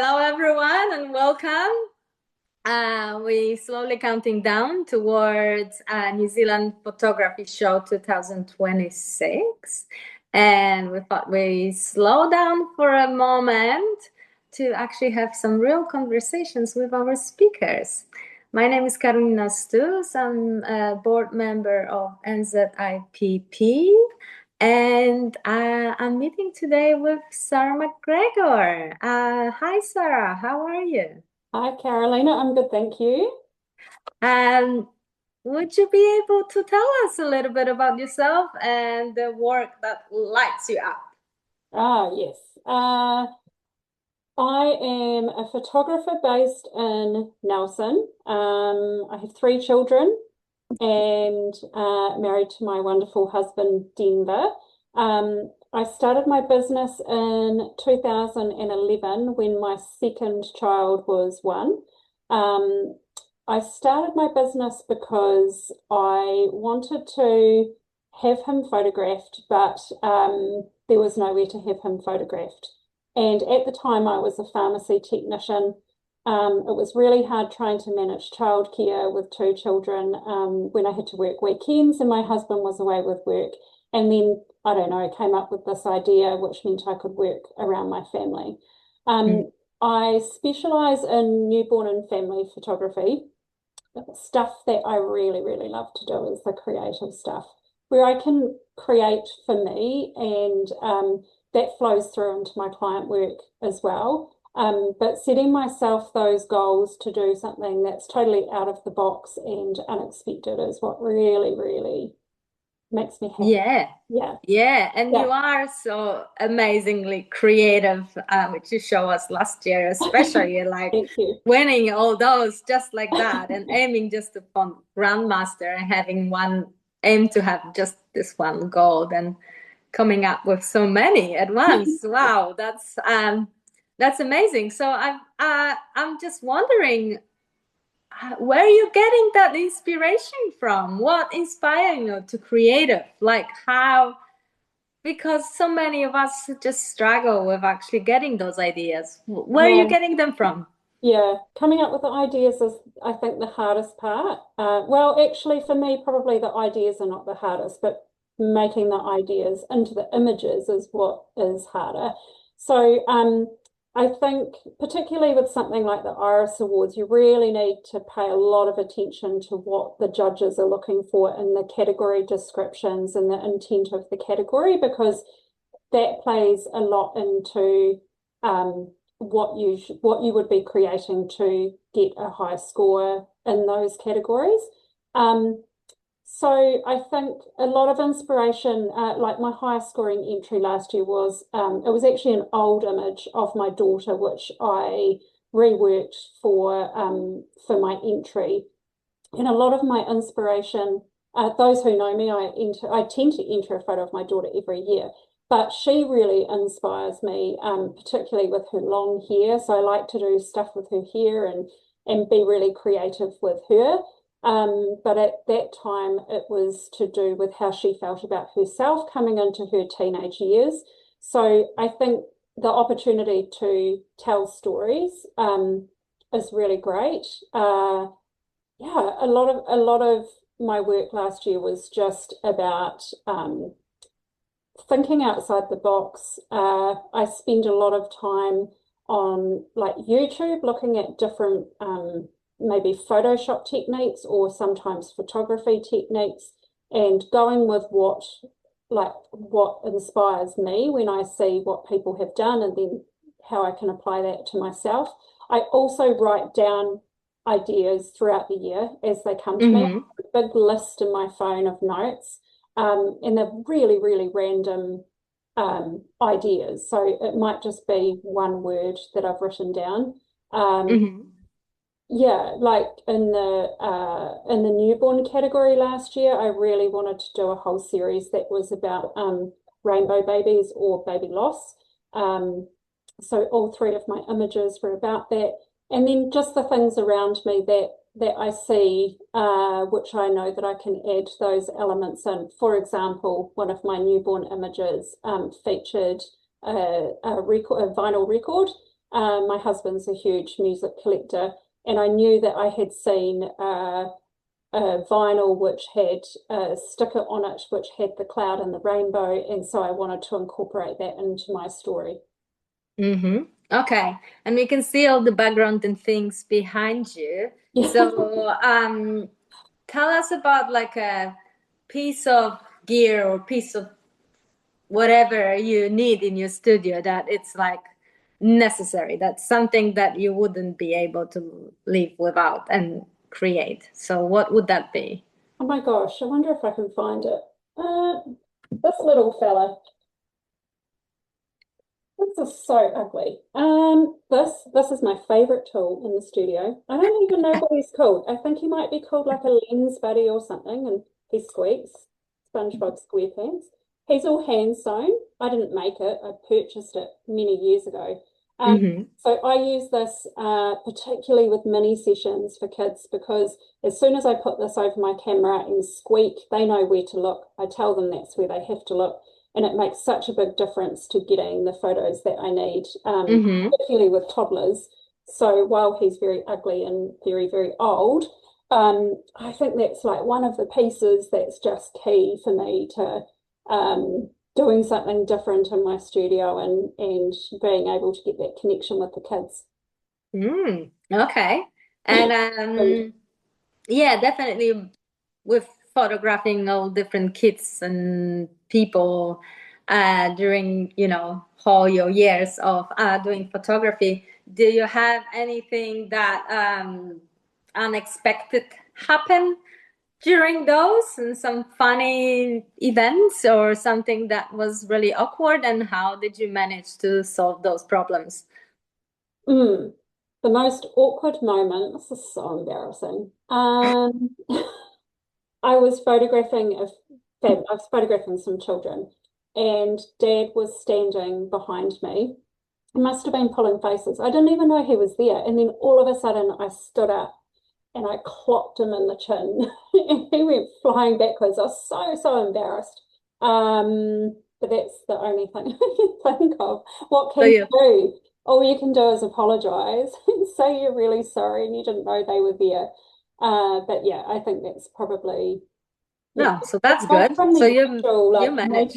Hello, everyone, and welcome. We slowly counting down towards New Zealand Photography Show 2026, and we thought we slow down for a moment to actually have some real conversations with our speakers. My name is Karolina Stus. I'm a board member of NZIPP. And I'm meeting today with Sarah McGregor. Hi, Sarah. How are you? Hi, Carolina. I'm good, thank you. And would you be able to tell us a little bit about yourself and the work that lights you up? Yes. I am a photographer based in Nelson. I have three children and married to my wonderful husband, Denver. I started my business in 2011 when my second child was one. Um, I started my business because I wanted to have him photographed, but there was nowhere to have him photographed. And at the time, I was a pharmacy technician. It was really hard trying to manage childcare with two children when I had to work weekends and my husband was away with work. And then, I don't know, came up with this idea, which meant I could work around my family. Mm. Um, I specialize in newborn and family photography. Stuff that I really, really love to do is the creative stuff where I can create for me and that flows through into my client work as well. But setting myself those goals to do something that's totally out of the box and unexpected is what really, really makes me happy. Yeah, Yeah, yeah, and yeah. you are so amazingly creative, which you show us last year, especially like Thank you. winning all those just like that and aiming just upon grandmaster and having one aim to have just this one goal and coming up with so many at once. Wow, that's amazing. So I'm just wondering, where are you getting that inspiration from? What inspired you to creative? Like how? Because so many of us just struggle with actually getting those ideas. Where are you Yeah. getting them from? Yeah, coming up with the ideas is, I think, the hardest part. Well, actually, for me, probably the ideas are not the hardest, but making the ideas into the images is what is harder. So, I think, particularly with something like the Iris Awards, you really need to pay a lot of attention to what the judges are looking for in the category descriptions and the intent of the category, because that plays a lot into what you would be creating to get a high score in those categories. Um, so I think a lot of inspiration, like my highest scoring entry last year was it was actually an old image of my daughter, which I reworked for my entry. And a lot of my inspiration, those who know me, I tend to enter a photo of my daughter every year, but she really inspires me, particularly with her long hair. So I like to do stuff with her hair and be really creative with her. But at that time, it was to do with how she felt about herself coming into her teenage years. So I think the opportunity to tell stories is really great. Yeah, a lot of my work last year was just about thinking outside the box. I spend a lot of time on like YouTube looking at different maybe Photoshop techniques or sometimes photography techniques and going with what inspires me when I see what people have done and then how I can apply that to myself. I also write down ideas throughout the year as they come to me. Mm-hmm. A big list in my phone of notes, and they're really, really random ideas. So it might just be one word that I've written down. Um, Mm-hmm. yeah, like in the newborn category last year, I really wanted to do a whole series that was about rainbow babies or baby loss. Um, so all three of my images were about that, and then just the things around me that I see, which I know that I can add those elements in. For example, one of my newborn images featured a vinyl record. My husband's a huge music collector, and I knew that I had seen a vinyl which had a sticker on it which had the cloud and the rainbow, and so I wanted to incorporate that into my story. Mm-hmm. Okay. And we can see all the background and things behind you. Yeah. So, tell us about like a piece of gear or piece of whatever you need in your studio that it's like necessary. That's something that you wouldn't be able to live without and create. So, what would that be? Oh my gosh, I wonder if I can find it. Uh, this little fella. This is so ugly. This is my favorite tool in the studio. I don't even know what he's called. I think he might be called like a lens buddy or something, and he squeaks. SpongeBob SquarePants. He's all hand sewn. I didn't make it. I purchased it many years ago. Mm-hmm. So I use this particularly with mini sessions for kids because as soon as I put this over my camera and squeak, they know where to look. I tell them that's where they have to look, and it makes such a big difference to getting the photos that I need, Mm-hmm. particularly with toddlers. So while he's very ugly and very, very old, I think that's like one of the pieces that's just key for me to doing something different in my studio and being able to get that connection with the kids. Mm. Okay. And Food. yeah, definitely with photographing all different kids and people during, all your years of doing photography, do you have anything that unexpected happen during those and some funny events or something that was really awkward? And how did you manage to solve those problems? Mm. The most awkward moment, this is so embarrassing. I was I was photographing some children, and Dad was standing behind me. He must have been pulling faces. I didn't even know he was there. And then all of a sudden, I stood up and I clocked him in the chin, and he went flying backwards. I was so embarrassed. But that's the only thing I can think of. What So can you you, do? All you can do is apologize and say you're really sorry and you didn't know they were there. But yeah, I think that's probably yeah. no, so that's Aside good. from So the you actual you like manage.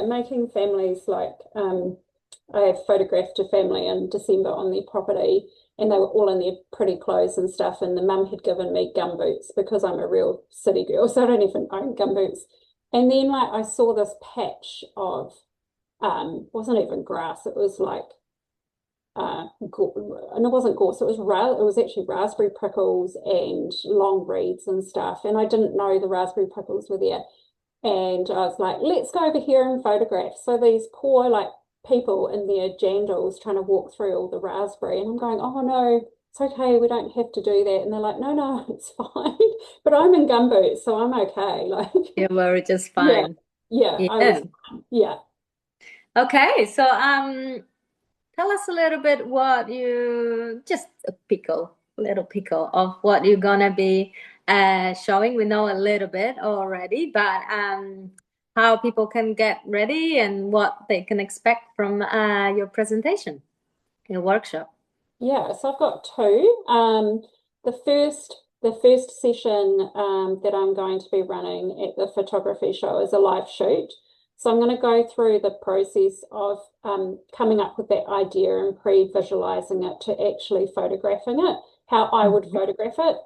making families like I have photographed a family in December on their property and they were all in their pretty clothes and stuff and the mum had given me gumboots because I'm a real city girl, so I don't even own gumboots. And then like I saw this patch of wasn't even grass, it was like and it wasn't gorse, it was actually raspberry prickles and long reeds and stuff. And I didn't know the raspberry prickles were there. And I was like, let's go over here and photograph. So these poor like people in their jandals trying to walk through all the raspberry. And I'm going, oh no, it's okay, we don't have to do that. And they're like, no, it's fine. But I'm in gumboots, so I'm okay. Like, You were just yeah, fine. yeah, I Yeah. was fine. Yeah. Okay, so tell us a little bit what you just a little pickle of what you're gonna be showing. We know a little bit already, but how people can get ready and what they can expect from your presentation, your workshop. Yeah, so I've got two. The first session that I'm going to be running at the photography show is a live shoot. So I'm going to go through the process of coming up with that idea and pre-visualizing it to actually photographing it, how I would Mhm. photograph it.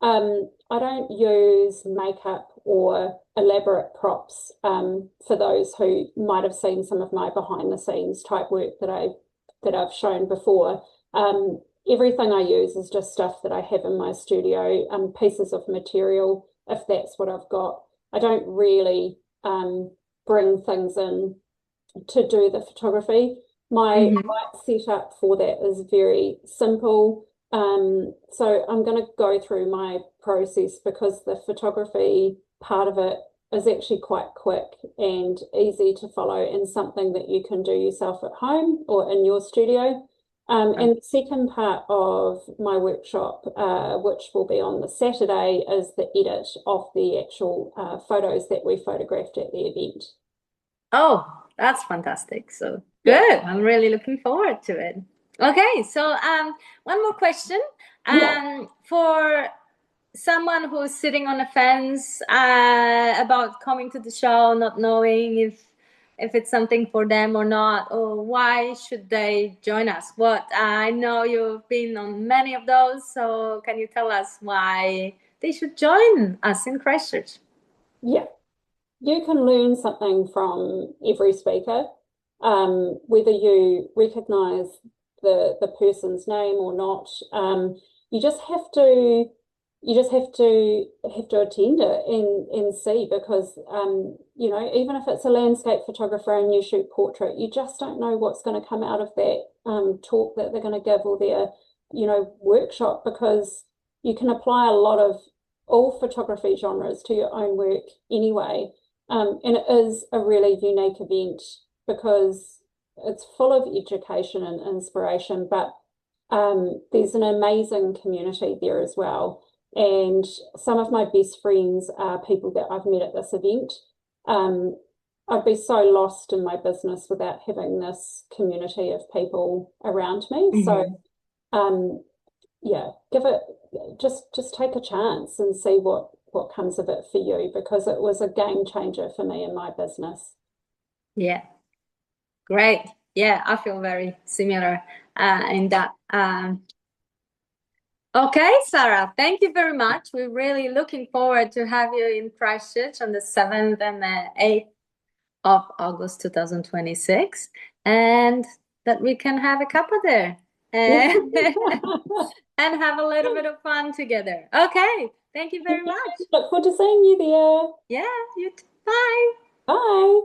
I don't use makeup or elaborate props for those who might have seen some of my behind the scenes type work that I've shown before. Everything I use is just stuff that I have in my studio, pieces of material, if that's what I've got. I don't really bring things in to do the photography. My Mhm. light setup for that is very simple. So I'm going to go through my process because the photography part of it is actually quite quick and easy to follow and something that you can do yourself at home or in your studio. And the second part of my workshop, which will be on the Saturday, is the edit of the actual photos that we photographed at the event. Oh, that's fantastic. So Yeah. good. I'm really looking forward to it. Okay, so one more question. Yeah. For someone who's sitting on the fence about coming to the show, not knowing if it's something for them or not, or why should they join us? What I know you've been on many of those, so can you tell us why they should join us in Christchurch? Yeah. You can learn something from every speaker, whether you recognize the person's name or not. You just have to have to attend it and see because even if it's a landscape photographer and you shoot portrait, you just don't know what's going to come out of that talk that they're going to give or their workshop because you can apply a lot of all photography genres to your own work anyway. And it is a really unique event because it's full of education and inspiration, but there's an amazing community there as well. And some of my best friends are people that I've met at this event. Um, I'd be so lost in my business without having this community of people around me. So, Mhm. um, yeah, give it just take a chance and see what comes of it for you because it was a game changer for me in my business. Yeah, great. Yeah, I feel very similar in that. Okay, Sarah, thank you very much. We're really looking forward to have you in Christchurch on the 7th and the 8th of August 2026, and that we can have a cuppa there and, and have a little bit of fun together. Okay, thank you very much. Look forward to seeing you there. Yeah, you too. Bye. Bye.